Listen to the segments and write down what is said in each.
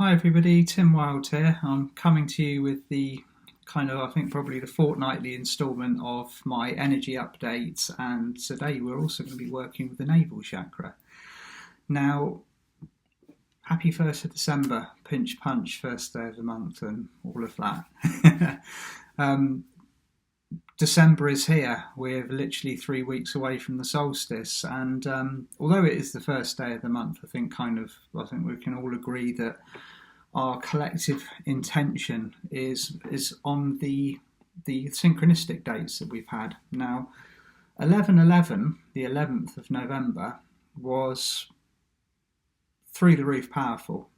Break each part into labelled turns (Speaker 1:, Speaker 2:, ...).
Speaker 1: Hi everybody, Tim Wild here. I'm coming to you with the I think probably the fortnightly instalment of my energy updates, and today we're also going to be working with the Naval Chakra. Now, happy 1st of December, pinch punch, first day of the month and all of that. December is here. We're literally 3 weeks away from the solstice, and although it is the first day of the month, I think we can all agree that our collective intention is on the synchronistic dates that we've had. Now, 11/11, the 11th of November, was through the roof powerful.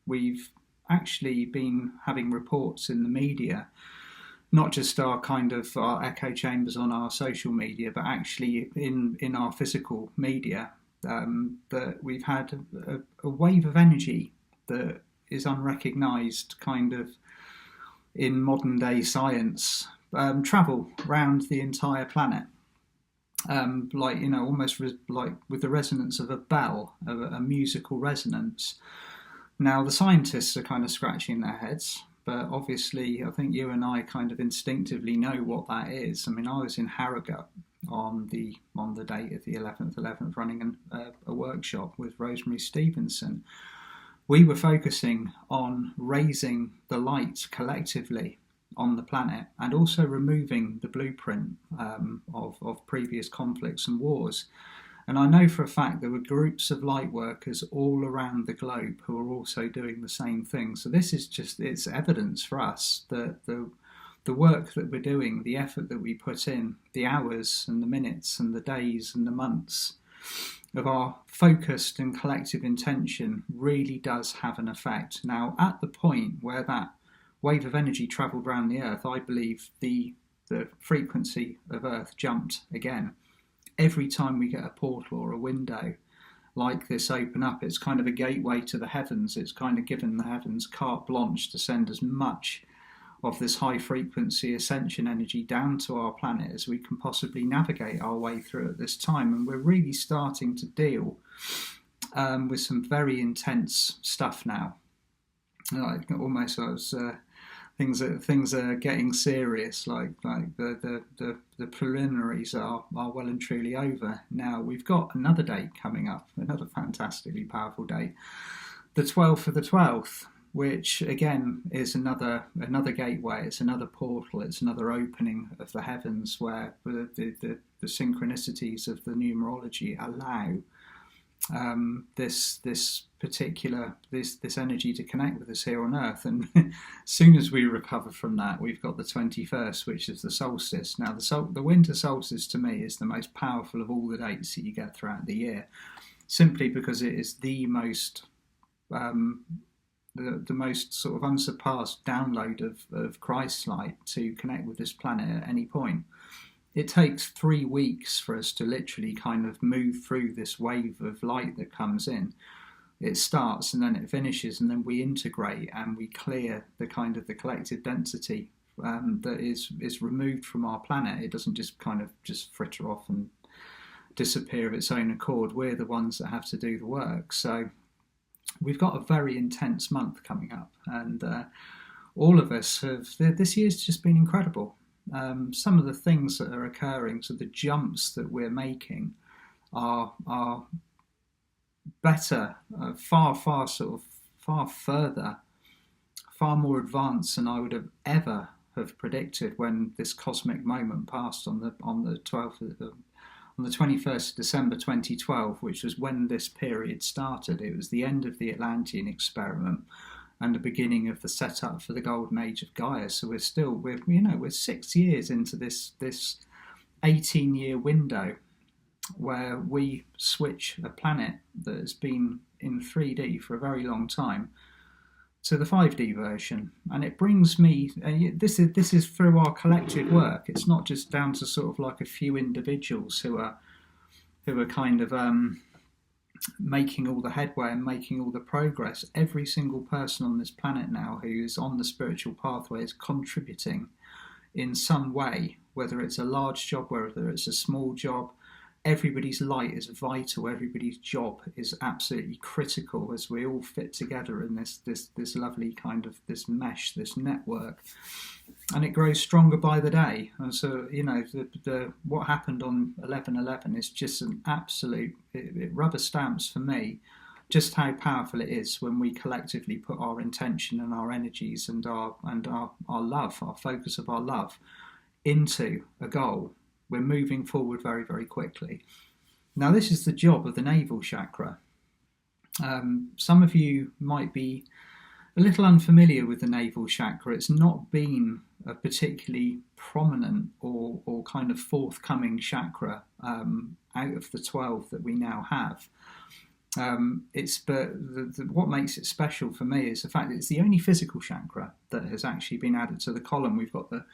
Speaker 1: We've actually been having reports in the media, not just our echo chambers on our social media, but actually in our physical media, that we've had a wave of energy that is unrecognised in modern day science, travel around the entire planet, almost like with the resonance of a bell, of a musical resonance. Now the scientists are kind of scratching their heads, but obviously I think you and I kind of instinctively know what that is. I mean, I was in Harrogate on the date of the 11th, running a workshop with Rosemary Stevenson. We were focusing on raising the light collectively on the planet and also removing the blueprint of previous conflicts and wars. And I know for a fact there were groups of light workers all around the globe who are also doing the same thing. So this is it's evidence for us that the work that we're doing, the effort that we put in, the hours and the minutes and the days and the months of our focused and collective intention really does have an effect. Now, at the point where that wave of energy travelled around the Earth, I believe the frequency of Earth jumped again. Every time we get a portal or a window like this open up, it's kind of a gateway to the heavens. It's kind of given the heavens carte blanche to send as much of this high frequency ascension energy down to our planet as we can possibly navigate our way through at this time. And we're really starting to deal with some very intense stuff now. Things are getting serious. Like the preliminaries are well and truly over. Now we've got another date coming up, another fantastically powerful date, the 12th of the 12th. Which again is another gateway. It's another portal. It's another opening of the heavens where the synchronicities of the numerology allow this energy to connect with us here on Earth. And as soon as we recover from that, we've got the 21st, which is the solstice. Now the winter solstice to me is the most powerful of all the dates that you get throughout the year, simply because it is the most the most sort of unsurpassed download of Christ's light to connect with this planet at any point. It takes 3 weeks for us to literally kind of move through this wave of light that comes in. It starts and then it finishes, and then we integrate and we clear the collective density that is removed from our planet. It doesn't just fritter off and disappear of its own accord. We're the ones that have to do the work. So we've got a very intense month coming up, and all of us have. This year's just been incredible. Some of the things that are occurring, so the jumps that we're making, are better, far further, far more advanced than I would have ever have predicted when this cosmic moment passed on the 12th. On the 21st of December 2012, which was when this period started. It was the end of the Atlantean experiment and the beginning of the setup for the golden age of Gaia. So we're 6 years into this 18-year window where we switch a planet that has been in 3D for a very long time to the 5D version. And it brings me, this is through our collective work. It's not just down to sort of like a few individuals who are kind of making all the headway and making all the progress. Every single person on this planet now who is on the spiritual pathway is contributing in some way, whether it's a large job, whether it's a small job, everybody's light is vital. Everybody's job is absolutely critical as we all fit together in this lovely kind of this mesh, this network, and it grows stronger by the day. And so, you know, the what happened on 11/11 is just an absolute, it rubber stamps for me just how powerful it is when we collectively put our intention and our energies and our love, our focus of our love into a goal. We're moving forward very, very quickly. Now, this is the job of the Navel Chakra. Some of you might be a little unfamiliar with the Navel Chakra. It's not been a particularly prominent or kind of forthcoming chakra out of the 12 that we now have. What makes it special for me is the fact that it's the only physical chakra that has actually been added to the column. We've got the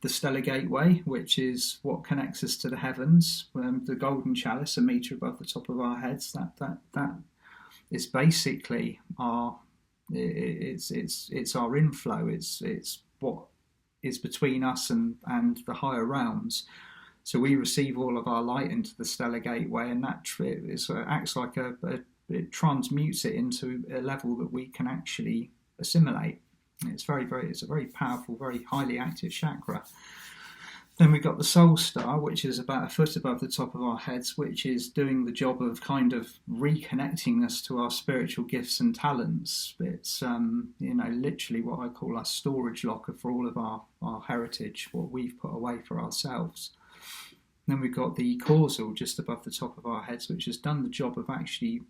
Speaker 1: Stella Gateway, which is what connects us to the heavens, the golden chalice, a metre above the top of our heads. That is basically our our inflow. It's what is between us and the higher realms. So we receive all of our light into the Stella Gateway, and that acts like it transmutes it into a level that we can actually assimilate. It's a very powerful, very highly active chakra. Then we've got the Soul Star, which is about a foot above the top of our heads, which is doing the job of kind of reconnecting us to our spiritual gifts and talents. It's literally what I call our storage locker for all of our heritage, what we've put away for ourselves. Then we've got the causal just above the top of our heads, which has done the job of actually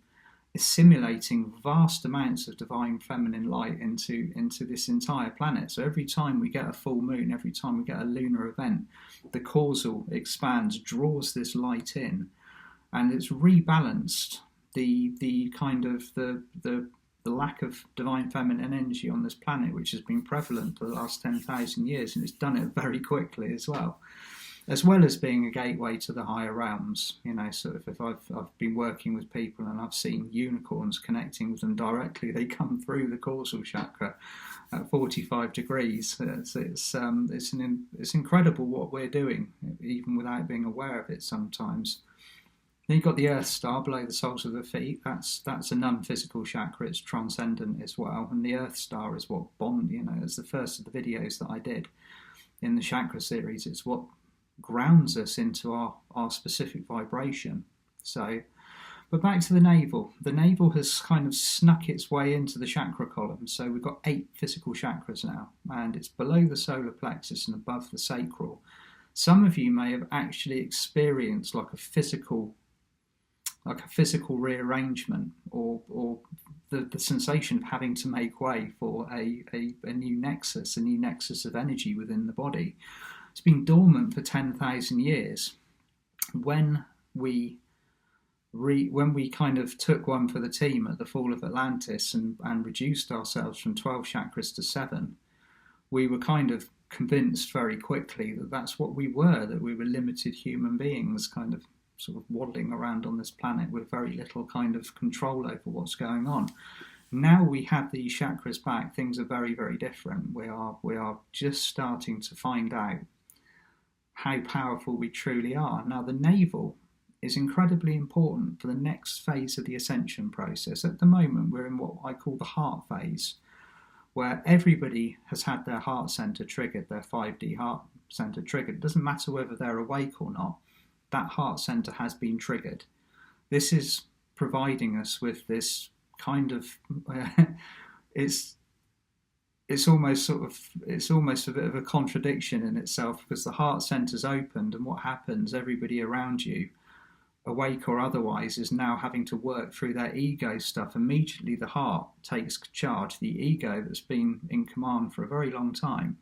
Speaker 1: assimilating vast amounts of divine feminine light into this entire planet. So every time we get a full moon, every time we get a lunar event, the causal expands, draws this light in, and it's rebalanced the kind of the lack of divine feminine energy on this planet, which has been prevalent for the last 10,000 years, and it's done it very quickly as well as being a gateway to the higher realms. You know, sort of if I've been working with people and I've seen unicorns connecting with them directly, they come through the causal chakra at 45 degrees. It's incredible what we're doing, even without being aware of it sometimes. Then you've got the Earth Star below the soles of the feet. That's a non-physical chakra. It's transcendent as well. And the Earth Star is what it's the first of the videos that I did in the chakra series. It's what grounds us into our specific vibration. So, but back to the navel. The navel has kind of snuck its way into the chakra column. So we've got 8 physical chakras now, and it's below the solar plexus and above the sacral. Some of you may have actually experienced like a physical rearrangement or the sensation of having to make way for a new nexus of energy within the body. It's been dormant for 10,000 years. When we kind of took one for the team at the fall of Atlantis and reduced ourselves from 12 chakras to 7, we were kind of convinced very quickly that that's what we were, that we were limited human beings kind of sort of waddling around on this planet with very little kind of control over what's going on. Now we have these chakras back, things are very, very different. We are just starting to find out how powerful we truly are. Now, the navel is incredibly important for the next phase of the ascension process. At the moment, we're in what I call the heart phase, where everybody has had their heart center triggered, their 5D heart center triggered. It doesn't matter whether they're awake or not, that heart center has been triggered. This is providing us with this kind of, it's almost a bit of a contradiction in itself, because the heart center's opened, and what happens, everybody around you, awake or otherwise, is now having to work through their ego stuff. Immediately the heart takes charge. The ego that's been in command for a very long time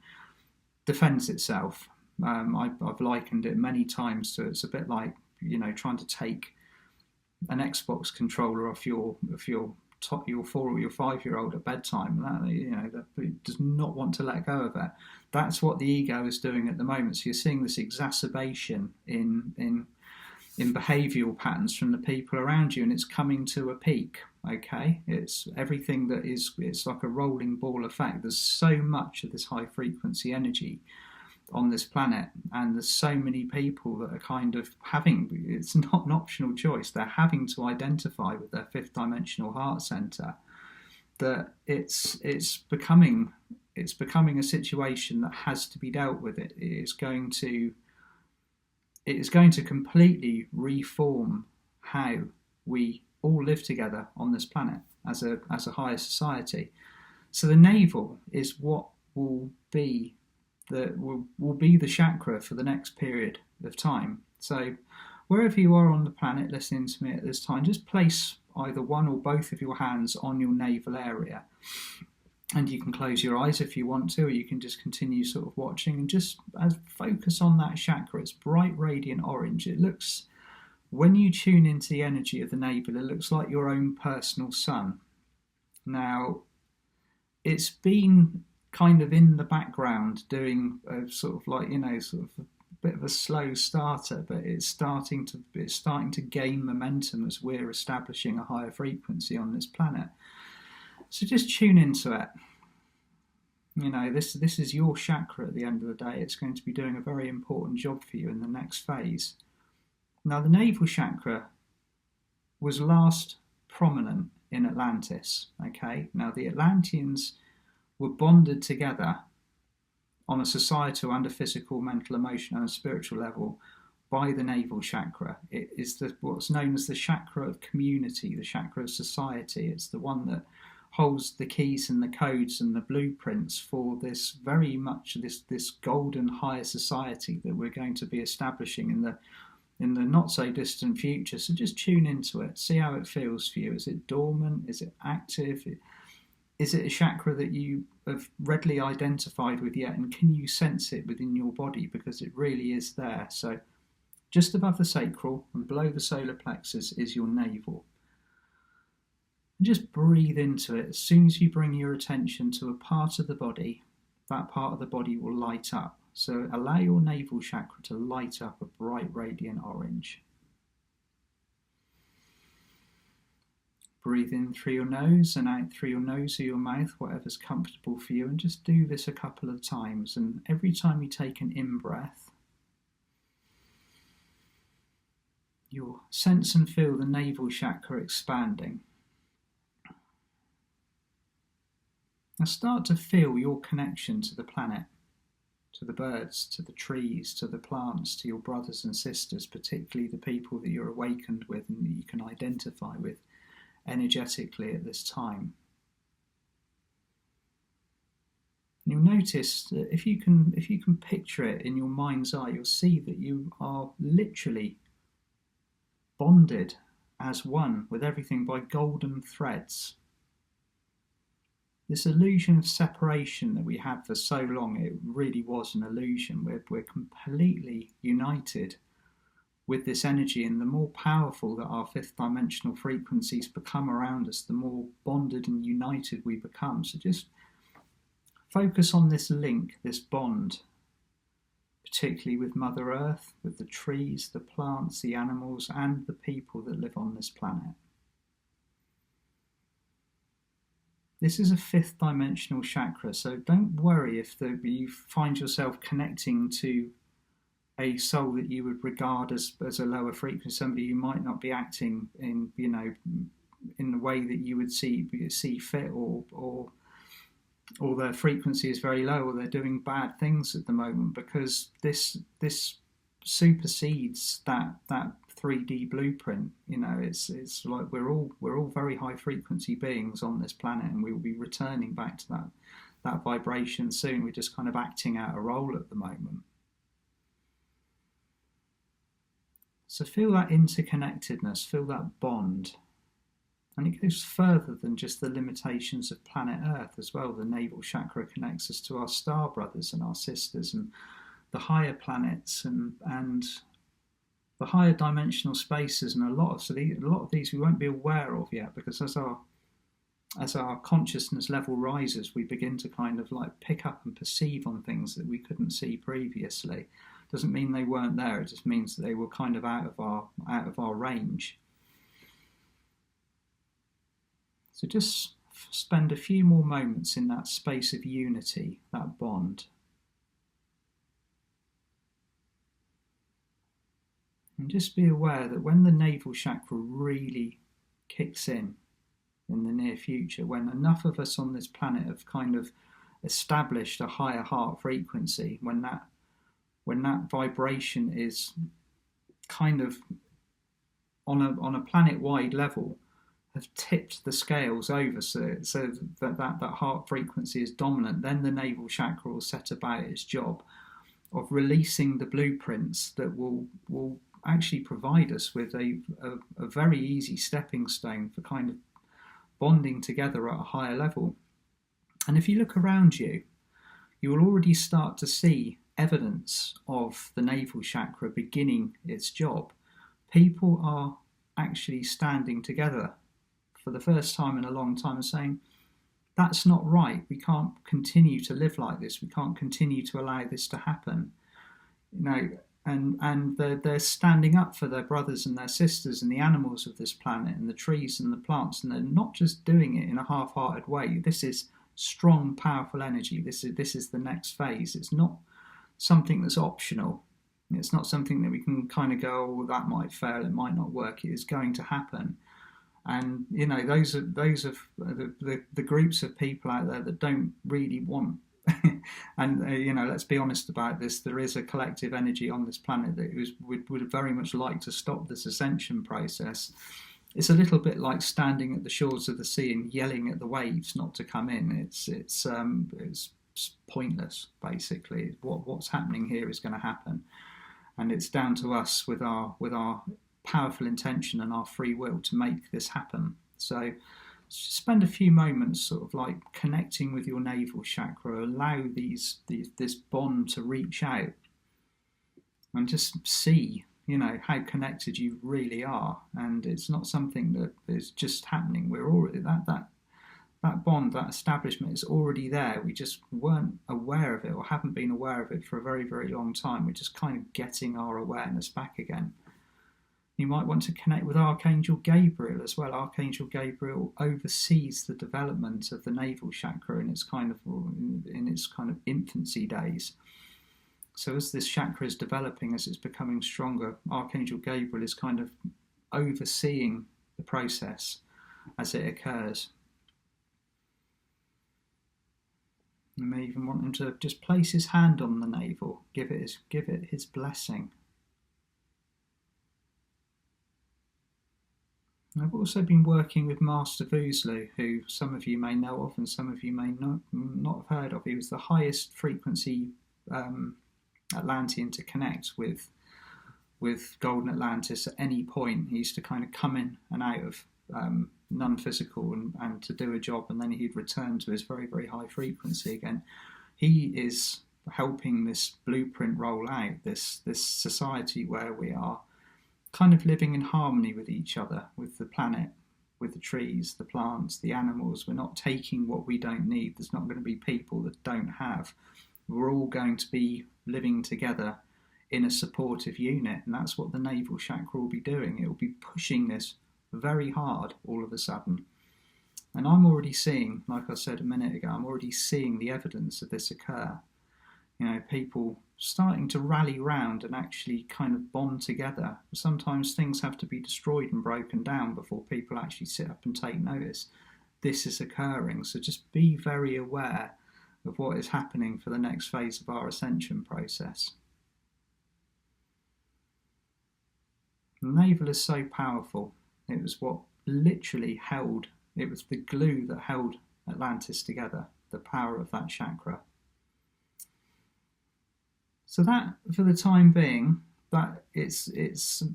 Speaker 1: defends itself. I've likened it many times to, it's a bit like, trying to take an Xbox controller off your 4 or your 5-year-old at bedtime. That does not want to let go of it. That's what the ego is doing at the moment. So you're seeing this exacerbation in behavioural patterns from the people around you, and it's coming to a peak. Okay, it's everything it's like a rolling ball effect. There's so much of this high frequency energy on this planet, and there's so many people that are kind of having, it's not an optional choice, they're having to identify with their fifth dimensional heart center, that it's becoming a situation that has to be dealt with. It is going to completely reform how we all live together on this planet as a higher society. So the navel is what will be the chakra for the next period of time. So wherever you are on the planet listening to me at this time, just place either one or both of your hands on your navel area. And you can close your eyes if you want to, or you can just continue sort of watching and just focus on that chakra. It's bright, radiant orange. It looks, when you tune into the energy of the navel, it looks like your own personal sun. Now, it's been kind of in the background doing a sort of like, sort of a bit of a slow starter, but it's starting to gain momentum as we're establishing a higher frequency on this planet. So just tune into it. This is your chakra at the end of the day. It's going to be doing a very important job for you in the next phase. Now, the navel chakra was last prominent in Atlantis. Okay. Now, the Atlanteans were bonded together on a societal and a physical, mental, emotional, and a spiritual level by the navel chakra. It is what's known as the chakra of community, the chakra of society. It's the one that holds the keys and the codes and the blueprints for this very much this golden higher society that we're going to be establishing in the not so distant future. So just tune into it, see how it feels for you. Is it dormant? Is it active? Is it a chakra that you have readily identified with yet, and can you sense it within your body, because it really is there? So just above the sacral and below the solar plexus is your navel. And just breathe into it. As soon as you bring your attention to a part of the body, that part of the body will light up. So allow your navel chakra to light up a bright, radiant orange. Breathe in through your nose and out through your nose or your mouth, whatever's comfortable for you, and just do this a couple of times. And every time you take an in-breath, you'll sense and feel the navel chakra expanding. Now start to feel your connection to the planet, to the birds, to the trees, to the plants, to your brothers and sisters, particularly the people that you're awakened with and that you can identify with energetically at this time. And you'll notice that if you can picture it in your mind's eye, you'll see that you are literally bonded as one with everything by golden threads. This illusion of separation that we had for so long, it really was an illusion. We're completely united with this energy, and the more powerful that our fifth dimensional frequencies become around us, the more bonded and united we become. So just focus on this link, this bond, particularly with Mother Earth, with the trees, the plants, the animals, and the people that live on this planet. This is a fifth dimensional chakra, so don't worry if you find yourself connecting to a soul that you would regard as a lower frequency, somebody who might not be acting in the way that you would see fit, or their frequency is very low, or they're doing bad things at the moment, because this supersedes that 3D blueprint. It's like we're all very high frequency beings on this planet, and we will be returning back to that vibration soon. We're just kind of acting out a role at the moment. So feel that interconnectedness, feel that bond. And it goes further than just the limitations of planet Earth as well. The navel chakra connects us to our star brothers and our sisters and the higher planets and the higher dimensional spaces, and a lot of these we won't be aware of yet, because as our consciousness level rises, we begin to kind of like pick up and perceive on things that we couldn't see previously. Doesn't mean they weren't there, it just means that they were kind of out of our range. So just spend a few more moments in that space of unity, that bond. And just be aware that when the navel chakra really kicks in the near future, when enough of us on this planet have kind of established a higher heart frequency, when that vibration is kind of on a planet-wide level, have tipped the scales over so that heart frequency is dominant, then the navel chakra will set about its job of releasing the blueprints that will actually provide us with a very easy stepping stone for kind of bonding together at a higher level. And if you look around you, you will already start to see evidence of the navel chakra beginning its job. People are actually standing together for the first time in a long time and saying, that's not right. We can't continue to live like this. We can't continue to allow this to happen. And they're standing up for their brothers and their sisters and the animals of this planet and the trees and the plants, and they're not just doing it in a half-hearted way. This is strong, powerful energy. This is the next phase. It's not something that's optional. It's not something that we can kind of go, oh, that might fail, it might not work. It is going to happen. And those are the groups of people out there that don't really want. And let's be honest about this. There is a collective energy on this planet that would very much like to stop this ascension process. It's a little bit like standing at the shores of the sea and yelling at the waves not to come in. It's pointless. Basically, what's happening here is going to happen, and it's down to us with our powerful intention and our free will to make this happen. So spend a few moments sort of like connecting with your navel chakra. Allow this bond to reach out and just see how connected you really are. And it's not something that is just happening. We're already that bond, that establishment is already there. We just weren't aware of it or haven't been aware of it for a very, very long time. We're just kind of getting our awareness back again. You might want to connect with Archangel Gabriel as well. Archangel Gabriel oversees the development of the navel chakra in its kind of infancy days. So as this chakra is developing, as it's becoming stronger, Archangel Gabriel is kind of overseeing the process as it occurs. You may even want him to just place his hand on the navel, give it his blessing. I've also been working with Master Vuzlu, who some of you may know of and some of you may not have heard of. He was the highest frequency Atlantean to connect with Golden Atlantis at any point. He used to kind of come in and out of non-physical and to do a job, and then he'd return to his very, very high frequency again. He is helping this blueprint roll out, this society where we are kind of living in harmony with each other, with the planet, with the trees, the plants, the animals. We're not taking what we don't need. There's not going to be people that don't have. We're all going to be living together in a supportive unit, and that's what the navel chakra will be doing. It will be pushing this very hard all of a sudden. And I'm already seeing, like I said a minute ago, I'm already seeing the evidence of this occur. People starting to rally round and actually kind of bond together. Sometimes things have to be destroyed and broken down before people actually sit up and take notice. This is occurring, so just be very aware of what is happening for the next phase of our ascension process. The navel is so powerful. It was what literally held, it was the glue that held Atlantis together, the power of that chakra. So that, for the time being, that it's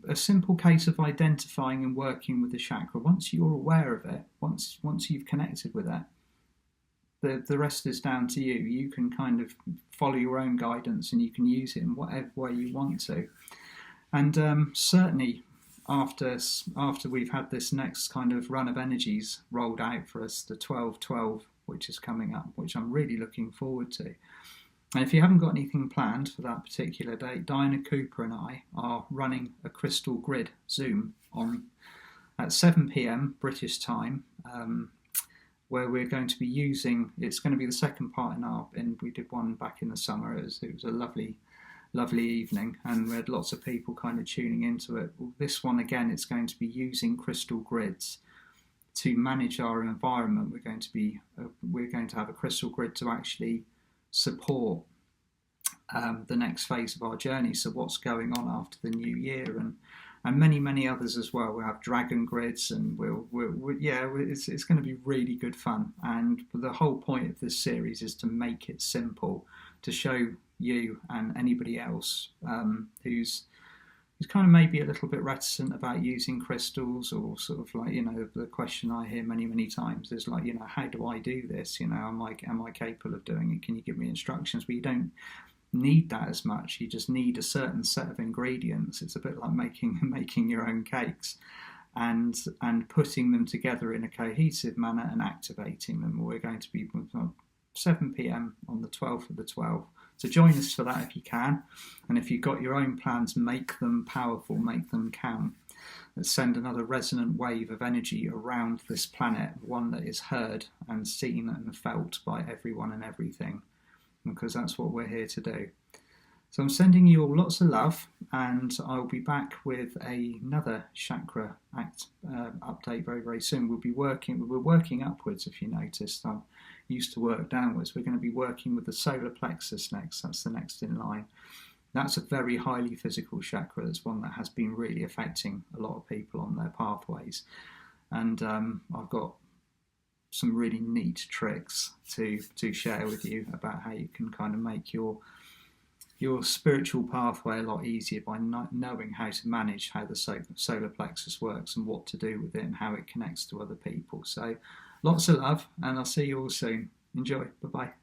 Speaker 1: a simple case of identifying and working with the chakra. Once you're aware of it, once you've connected with it, the rest is down to you. You can kind of follow your own guidance and you can use it in whatever way you want to. And certainly after we've had this next kind of run of energies rolled out for us, the 12/12, which is coming up, which I'm really looking forward to. And if you haven't got anything planned for that particular date, Diana Cooper and I are running a crystal grid Zoom on at 7 p.m. British time, where we're going to be using, it's going to be the second part in we did one back in the summer. It was a lovely lovely evening, and we had lots of people kind of tuning into it. Well, this one again, it's going to be using crystal grids to manage our environment. We're going to have a crystal grid to actually support the next phase of our journey. So what's going on after the new year, and many others as well. We'll have dragon grids, and it's going to be really good fun. And the whole point of this series is to make it simple, to show you and anybody else who's kind of maybe a little bit reticent about using crystals, or sort of like, the question I hear many times is like, how do I do this? Am I capable of doing it? Can you give me instructions? But you don't need that as much. You just need a certain set of ingredients. It's a bit like making your own cakes, and putting them together in a cohesive manner and activating them. We're going to be 7 p.m. on the 12th of the 12th. So join us for that if you can. And if you've got your own plans, make them powerful, make them count. Let's send another resonant wave of energy around this planet, one that is heard and seen and felt by everyone and everything, because that's what we're here to do. So I'm sending you all lots of love, and I'll be back with another chakra update very soon. We're working upwards, if you noticed. I'm used to work downwards. We're going to be working with the solar plexus next. That's the next in line. That's a very highly physical chakra. That's one that has been really affecting a lot of people on their pathways. And I've got some really neat tricks to share with you about how you can kind of make your spiritual pathway a lot easier by knowing how to manage how the solar plexus works and what to do with it and how it connects to other people. So lots of love, and I'll see you all soon. Enjoy. Bye-bye.